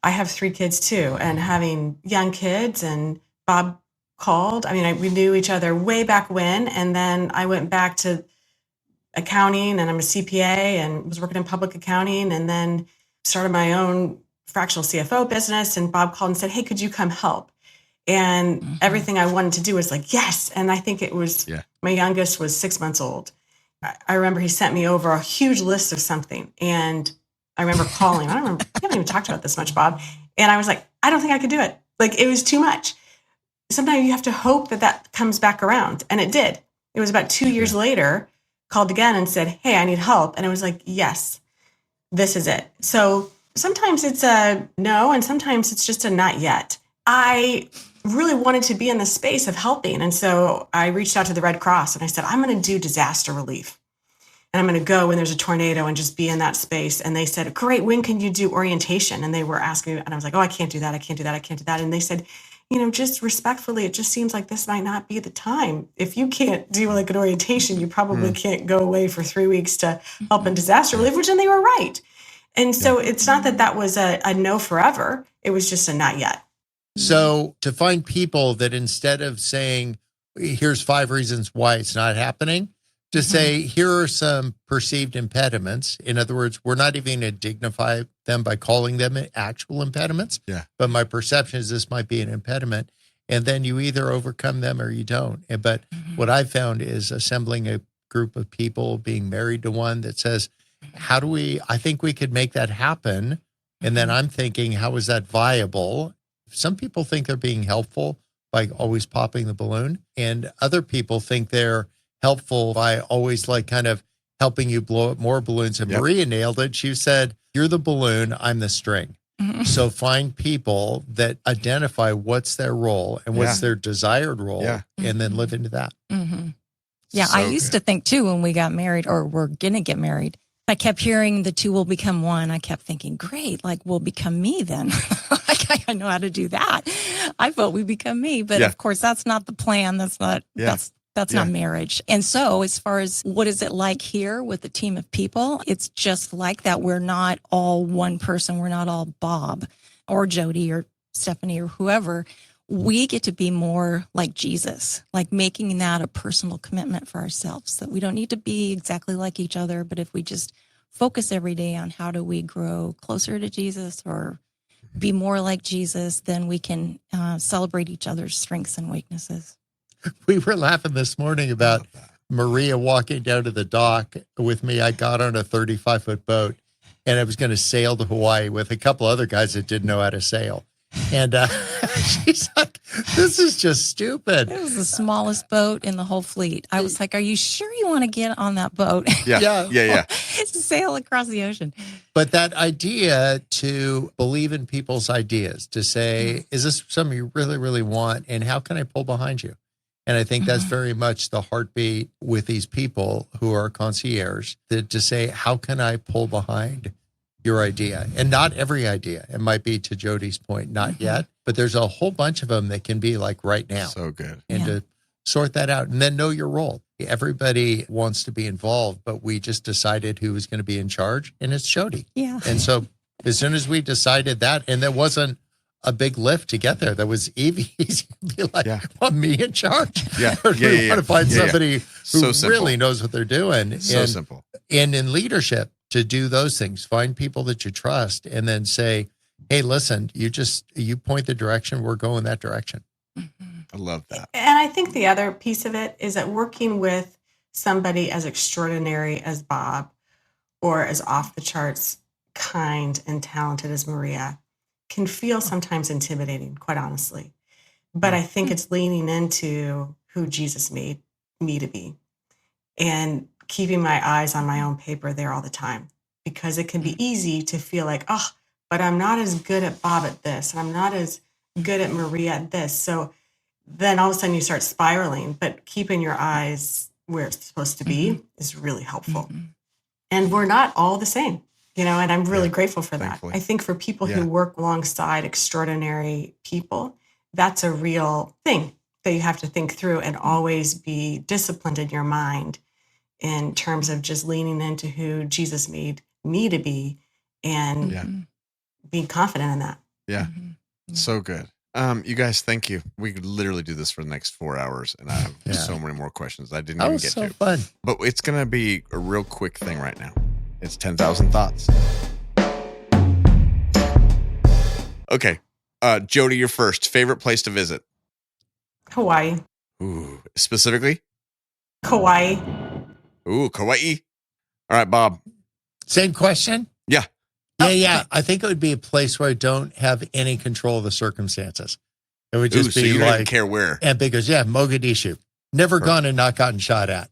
I have 3 kids too, and having young kids, and Bob called. I mean, we knew each other way back when, and then I went back to accounting, and I'm a CPA and was working in public accounting, and then started my own fractional CFO business. And Bob called and said, hey, could you come help? And everything I wanted to do was like, yes. And I think it was, my youngest was 6 months old. I remember he sent me over a huge list of something. And I remember calling. I don't remember, we haven't even talked about this much, Bob. And I was like, I don't think I could do it. Like, it was too much. Sometimes you have to hope that comes back around. And it did. It was about 2 years later, called again and said, hey, I need help. And I was like, yes, this is it. So sometimes it's a no, and sometimes it's just a not yet. I really wanted to be in the space of helping. And so I reached out to the Red Cross and I said, I'm going to do disaster relief. And I'm going to go when there's a tornado and just be in that space. And they said, great, when can you do orientation? And they were asking me, and I was like, oh, I can't do that. I can't do that. I can't do that. And they said, just respectfully, it just seems like this might not be the time. If you can't do like an orientation, you probably can't go away for 3 weeks to help in disaster relief, which then they were right. And so it's not that was a no forever. It was just a not yet. So to find people that instead of saying, here's 5 reasons why it's not happening, to say, here are some perceived impediments. In other words, we're not even going to dignify them by calling them actual impediments. But my perception is this might be an impediment. And then you either overcome them or you don't. But what I found is assembling a group of people, being married to one that says, I think we could make that happen. And then I'm thinking, how is that viable? Some people think they're being helpful by always popping the balloon. And other people think they're helpful by always like kind of helping you blow up more balloons. And Maria nailed it. She said, you're the balloon, I'm the string. Mhm. So find people that identify what's their role and what's their desired role, and then live into that. Mm-hmm. Yeah, So I used to think too when we got married or we're going to get married, I kept hearing the two will become one. I kept thinking, great, like we'll become me then. Like I know how to do that. I vote we become me. But of course, that's not the plan. That's not, that's not marriage. And so as far as what is it like here with a team of people, it's just like that. We're not all one person. We're not all Bob or Jody or Stephanie or whoever. We get to be more like Jesus, like making that a personal commitment for ourselves, that we don't need to be exactly like each other, but if we just focus every day on how do we grow closer to Jesus or be more like Jesus, then we can celebrate each other's strengths and weaknesses. We were laughing this morning about Maria walking down to the dock with me. I got on a 35-foot boat and I was going to sail to Hawaii with a couple other guys that didn't know how to sail. And she's like, this is just stupid. It was the smallest boat in the whole fleet. I was like, are you sure you want to get on that boat? Yeah. Sail across the ocean. But that idea to believe in people's ideas, to say, is this something you really, really want? And how can I pull behind you? And I think that's very much the heartbeat with these people who are concierge, that to say, how can I pull behind your idea? And not every idea. It might be, to Jody's point, not yet, but there's a whole bunch of them that can be like right now. So good. And to sort that out and then know your role. Everybody wants to be involved, but we just decided who was going to be in charge, and it's Jody. Yeah. And so as soon as we decided that, and there wasn't a big lift to get there, that was easy to be like, want me in charge? Or do we want to find somebody who really knows what they're doing? So simple. And in leadership, to do those things, find people that you trust, and then say, hey, listen, you point the direction, we're going that direction. I love that. And I think the other piece of it is that working with somebody as extraordinary as Bob or as off the charts kind and talented as Maria can feel sometimes intimidating, quite honestly. But I think it's leaning into who Jesus made me to be and keeping my eyes on my own paper there all the time, because it can be easy to feel like, oh, but I'm not as good at Bob at this, and I'm not as good at Maria at this. So then all of a sudden you start spiraling, but keeping your eyes where it's supposed to be is really helpful. And we're not all the same, and I'm really grateful for that. Thankfully. I think for people who work alongside extraordinary people, that's a real thing that you have to think through and always be disciplined in your mind in terms of just leaning into who Jesus made me to be and being confident in that. Yeah. So good. You guys, thank you. We could literally do this for the next 4 hours, and I have so many more questions I didn't even get to. Fun. But it's going to be a real quick thing right now. It's 10,000 thoughts. Okay. Jody, you're first. Favorite place to visit? Hawaii. Ooh. Specifically? Kauai. Ooh, Kauai. All right, Bob. Same question? Yeah. Yeah. I think it would be a place where I don't have any control of the circumstances. It would just so be you don't like, even care where. And because, Mogadishu. Never gone and not gotten shot at.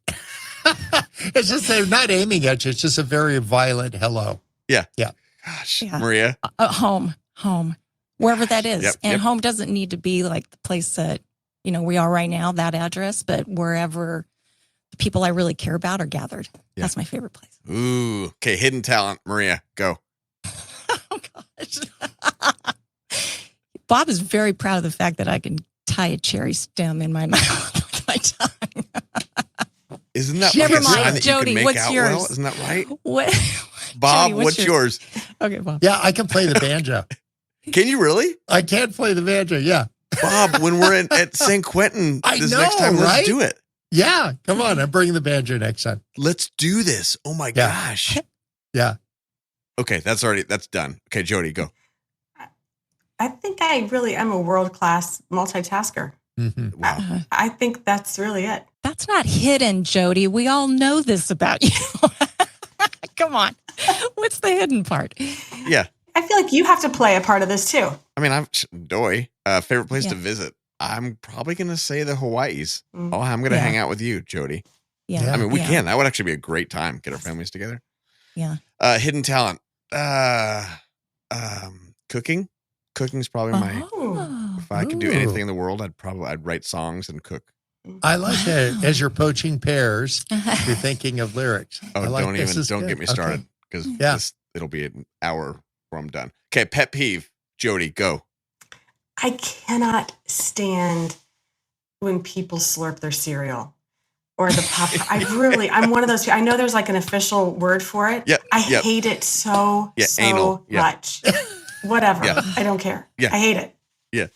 It's just they're not aiming at you. It's just a very violent hello. Yeah. Gosh, Maria. Home, wherever that is. Home doesn't need to be like the place that, we are right now, that address, but wherever the people I really care about are gathered. Yeah. That's my favorite place. Ooh. Okay. Hidden talent. Maria, go. Oh, gosh. Bob is very proud of the fact that I can tie a cherry stem in my mouth with my tongue. Isn't that Never like a sign mind, that Jody, you can make what's out yours? well? Isn't that right? What? Bob, Jody, what's yours? Okay, Bob. Yeah, I can play the banjo. Can you really? I can play the banjo, yeah. Bob, when we're at San Quentin next time, let's do it. Yeah, come on. I'm bringing the banjo next time. Let's do this. Oh my gosh. Yeah. Okay, that's done. Okay, Jody, go. I think I'm a world-class multitasker. Mm-hmm. Wow. I think that's really it. That's not hidden, Jody. We all know this about you. Come on. What's the hidden part? Yeah. I feel like you have to play a part of this too. I mean, favorite place to visit. I'm probably going to say the Hawaiis. Mm. Oh, I'm going to hang out with you, Jody. Yeah. I mean, we can. That would actually be a great time. Get our families together. Yeah. Hidden talent. Cooking. Cooking's probably my. Oh. If I could do anything in the world, I'd write songs and cook. I like that. As you're poaching pears, you're thinking of lyrics. Oh, like don't get me started because it'll be an hour before I'm done. Okay, pet peeve, Jody, go. I cannot stand when people slurp their cereal or the popcorn. I'm one of those people. I know there's like an official word for it. Yeah, I hate it so anal. much. Whatever. Yeah. I don't care. Yeah. I hate it. Yeah.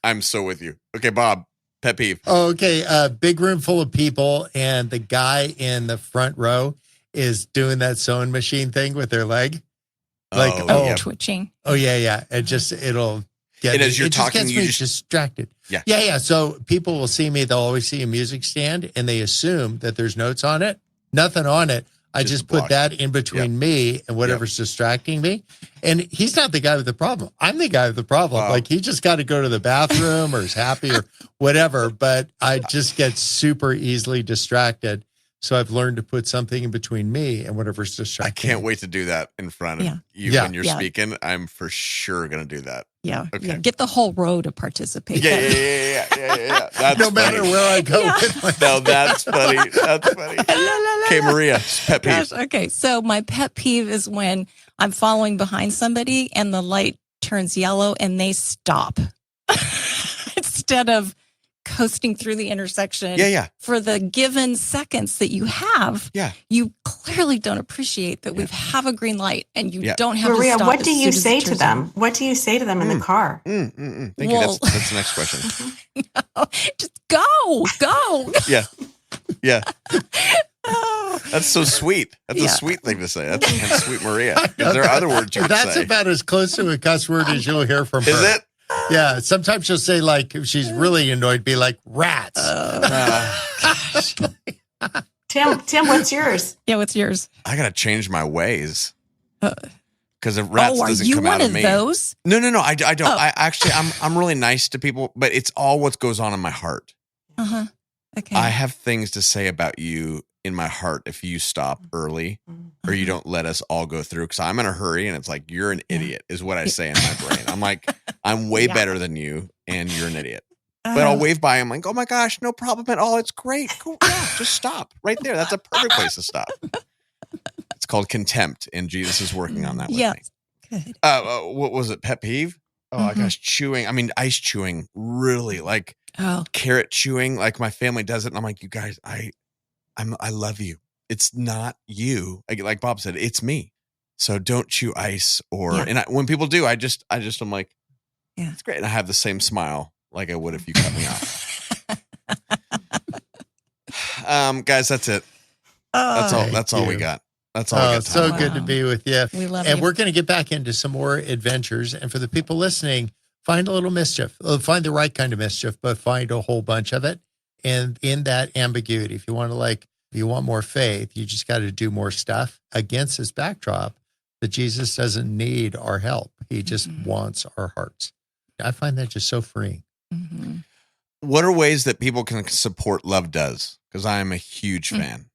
I'm so with you. Okay, Bob, pet peeve. Okay, big room full of people, and the guy in the front row is doing that sewing machine thing with their leg. Like, twitching. Oh, yeah. It'll get and me. as you're talking, just gets me distracted. Yeah. So people will see me. They'll always see a music stand, and they assume that there's notes on it. Nothing on it. I just put that in between me and whatever's distracting me. And he's not the guy with the problem. I'm the guy with the problem. Wow. Like, he just got to go to the bathroom or is happy or whatever. But I just get super easily distracted. So I've learned to put something in between me and whatever's distracting. I can't wait to do that in front of you when you're speaking. I'm for sure going to do that. Yeah. Okay. Yeah. Get the whole row to participate. Yeah. That's no matter funny. where I go with my No, that's funny. That's funny. Okay, Maria, pet peeve. Gosh, okay. So my pet peeve is when I'm following behind somebody and the light turns yellow and they stop instead of coasting through the intersection for the given seconds that you have. You clearly don't appreciate that we have a green light and you don't have Maria, to stop. what do you say to them? What do you say to them in the car? Thank you. That's the next question. No, just go. Yeah. That's so sweet. That's a sweet thing to say. That's sweet, Maria. Is there other words you could say? That's about as close to a cuss word as you'll hear from her. Is it? Yeah. Sometimes she'll say, like, if she's really annoyed, be like, rats. Tim, what's yours? Yeah, what's yours? I got to change my ways. Because if rats doesn't come out of me. Are you one of those? No, I don't. I'm really nice to people, but it's all what goes on in my heart. Okay. I have things to say about you in my heart if you stop early or you don't let us all go through, because I'm in a hurry and it's like, you're an idiot is what I say in my brain. I'm like, I'm way better than you and you're an idiot. But I'll wave by. I'm like, oh my gosh, no problem at all. It's great. Cool. Yeah, just stop right there. That's a perfect place to stop. It's called contempt, and Jesus is working on that with me. Good. What was it? Pet peeve? Oh, gosh, chewing. I mean, ice chewing, really, like carrot chewing. Like my family does it, and I'm like, you guys, I love you. It's not you. Like Bob said, it's me. So don't chew ice. When people do, I just I'm like, it's great. And I have the same smile like I would if you cut me off. Guys, that's it. That's all we got. That's all I got. So good to be with you. We love and you. we're going to get back into some more adventures. And for the people listening, find a little mischief. Find the right kind of mischief, but find a whole bunch of it. And in that ambiguity, if you want more faith, you just got to do more stuff against this backdrop that Jesus doesn't need our help. He just wants our hearts. I find that just so freeing. Mm-hmm. What are ways that people can support Love Does? Because I am a huge fan.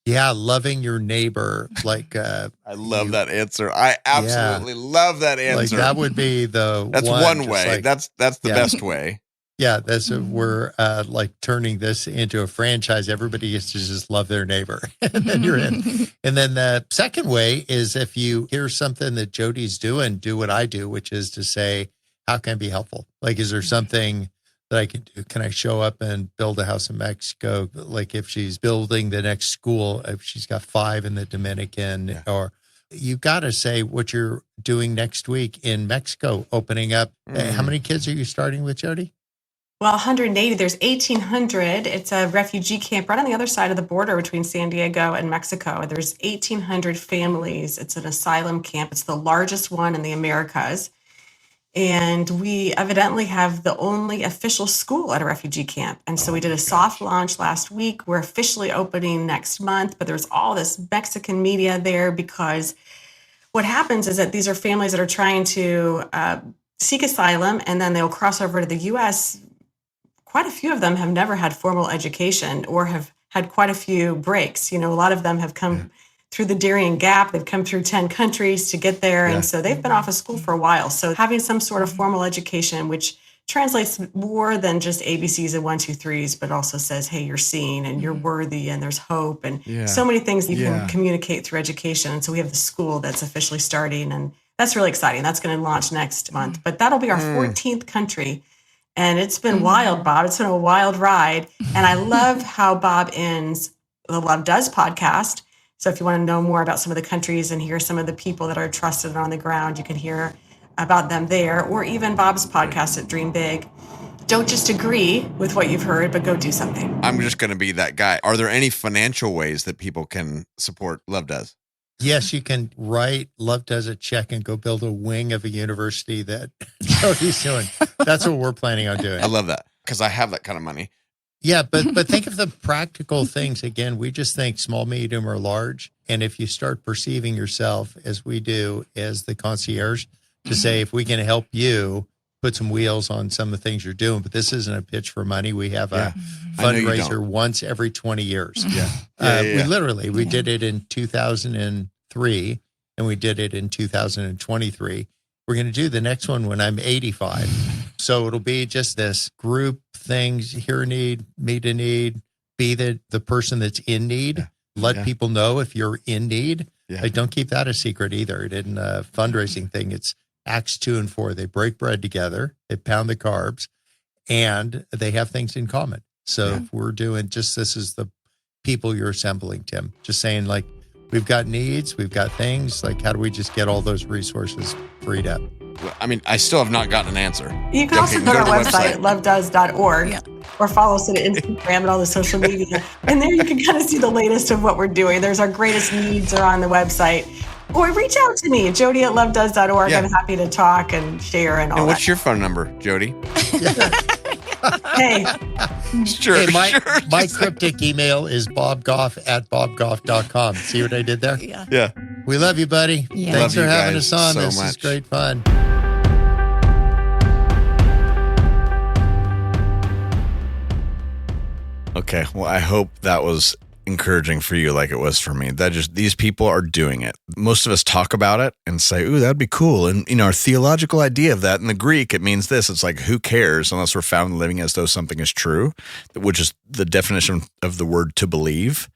Yeah, loving your neighbor. Like I love that answer. I absolutely love that answer. Like that would be that's one way. Like, that's the best way. Yeah, we're like turning this into a franchise. Everybody gets to just love their neighbor, and then you're in. And then the second way is if you hear something that Jody's doing, do what I do, which is to say, how can I be helpful? Like, is there something that I can do? Can I show up and build a house in Mexico? Like if she's building the next school, if she's got 5 in the Dominican, or you got to say what you're doing next week in Mexico, opening up. How many kids are you starting with, Jody? Well, 180. There's 1,800. It's a refugee camp right on the other side of the border between San Diego and Mexico. There's 1,800 families. It's an asylum camp. It's the largest one in the Americas. And we evidently have the only official school at a refugee camp. And so we did a soft launch last week. We're officially opening next month, but there's all this Mexican media there because what happens is that these are families that are trying to seek asylum, and then they'll cross over to the U.S. Quite a few of them have never had formal education or have had quite a few breaks. You know, a lot of them have come through the Darien Gap. They've come through 10 countries to get there. And so they've been off of school for a while. So having some sort of formal education, which translates more than just ABCs and 1, 2, 3s, but also says, hey, you're seen and you're worthy and there's hope and so many things you can communicate through education. And so we have the school that's officially starting, and that's really exciting. That's going to launch next month, but that'll be our 14th country. And it's been wild, Bob. It's been a wild ride. And I love how Bob ends the Love Does podcast. So if you want to know more about some of the countries and hear some of the people that are trusted and on the ground, you can hear about them there, or even Bob's podcast at Dream Big. Don't just agree with what you've heard, but go do something. I'm just going to be that guy. Are there any financial ways that people can support Love Does? Yes, you can write Love Does a check and go build a wing of a university that Jody's doing. That's what we're planning on doing. I love that because I have that kind of money. Yeah, but think of the practical things. Again, we just think small, medium, or large. And if you start perceiving yourself, as we do, as the concierge, to say, if we can help you put some wheels on some of the things you're doing, but this isn't a pitch for money. We have a fundraiser once every 20 years. We did it in 2003 and we did it in 2023. We're going to do the next one when I'm 85. So it'll be just this group things, hear a need, meet a need, be the person that's in need. Let people know if you're in need. Like, don't keep that a secret either. It isn't a fundraising thing. It's Acts 2 and 4. They break bread together, they pound the carbs, and they have things in common. So if we're doing this is the people you're assembling, Tim. Just saying, like, we've got needs, we've got things. Like, how do we just get all those resources freed up? Well, I mean, I still have not gotten an answer. You can also go to our website, lovedoes.org, or follow us on Instagram and all the social media. And there you can kind of see the latest of what we're doing. There's our greatest needs are on the website. Or reach out to me, Jody at lovedoes.org. I'm happy to talk and share and all that. And what's your phone number, Jody? Hey. Sure. My cryptic email is bobgoff@bobgoff.com. See what I did there? Yeah. We love you, buddy. Yeah. Thanks for having us on. So this much. is great fun. Okay. Well, I hope that was encouraging for you like it was for me. These people are doing it. Most of us talk about it and say, ooh, that'd be cool. And, our theological idea of that in the Greek, it means this. It's like, who cares unless we're found living as though something is true, which is the definition of the word to believe.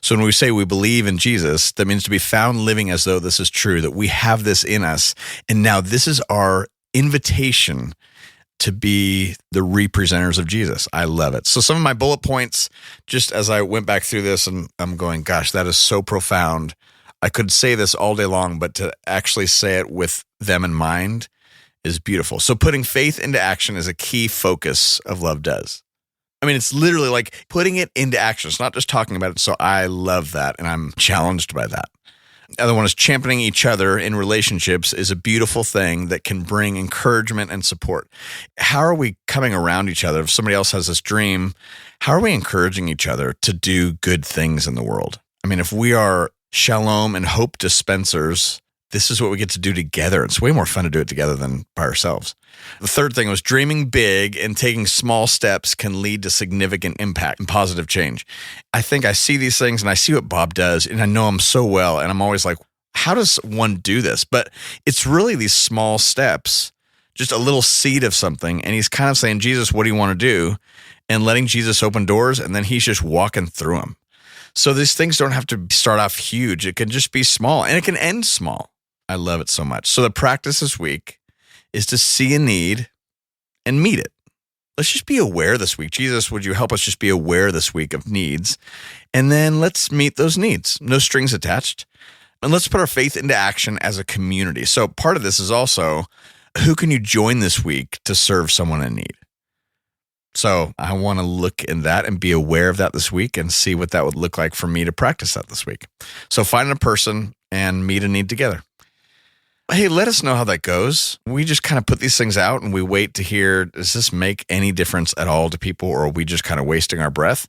So when we say we believe in Jesus, that means to be found living as though this is true, that we have this in us. And now this is our invitation to be the representatives of Jesus. I love it. So some of my bullet points, just as I went back through this, and I'm going, gosh, that is so profound. I could say this all day long, but to actually say it with them in mind is beautiful. So putting faith into action is a key focus of Love Does. I mean, it's literally like putting it into action. It's not just talking about it. So I love that, and I'm challenged by that. The other one is championing each other in relationships is a beautiful thing that can bring encouragement and support. How are we coming around each other? If somebody else has this dream, how are we encouraging each other to do good things in the world? I mean, if we are shalom and hope dispensers, this is what we get to do together. It's way more fun to do it together than by ourselves. The third thing was dreaming big and taking small steps can lead to significant impact and positive change. I think I see these things and I see what Bob does, and I know him so well, and I'm always like, how does one do this? But it's really these small steps, just a little seed of something, and he's kind of saying, Jesus, what do you want to do? And letting Jesus open doors, and then he's just walking through them. So these things don't have to start off huge. It can just be small, and it can end small. I love it so much. So the practice this week is to see a need and meet it. Let's just be aware this week. Jesus, would you help us just be aware this week of needs? And then let's meet those needs. No strings attached. And let's put our faith into action as a community. So part of this is also, who can you join this week to serve someone in need? So I want to look in that and be aware of that this week and see what that would look like for me to practice that this week. So find a person and meet a need together. Hey, let us know how that goes. We just kind of put these things out and we wait to hear, does this make any difference at all to people, or are we just kind of wasting our breath?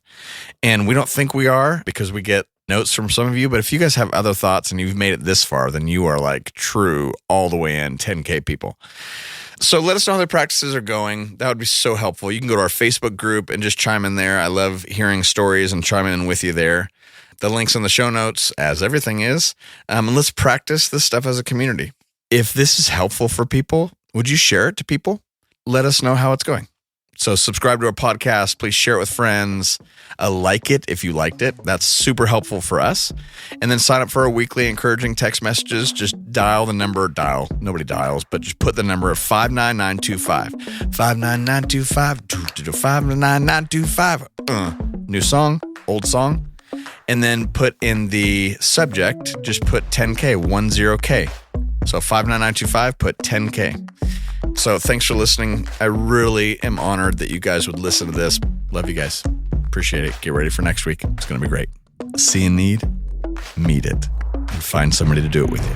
And we don't think we are, because we get notes from some of you. But if you guys have other thoughts and you've made it this far, then you are like true all the way in 10K people. So let us know how the practices are going. That would be so helpful. You can go to our Facebook group and just chime in there. I love hearing stories and chiming in with you there. The link's in the show notes, as everything is. And let's practice this stuff as a community. If this is helpful for people, would you share it to people? Let us know how it's going. So subscribe to our podcast. Please share it with friends. Like it if you liked it. That's super helpful for us. And then sign up for our weekly encouraging text messages. Just dial. Nobody dials, but just put the number of 59925. 59925. 59925. New song, old song. And then put in the subject, just put 10K, 10K. So 59925, put 10K. So thanks for listening. I really am honored that you guys would listen to this. Love you guys. Appreciate it. Get ready for next week. It's going to be great. See a need, meet it, and find somebody to do it with you.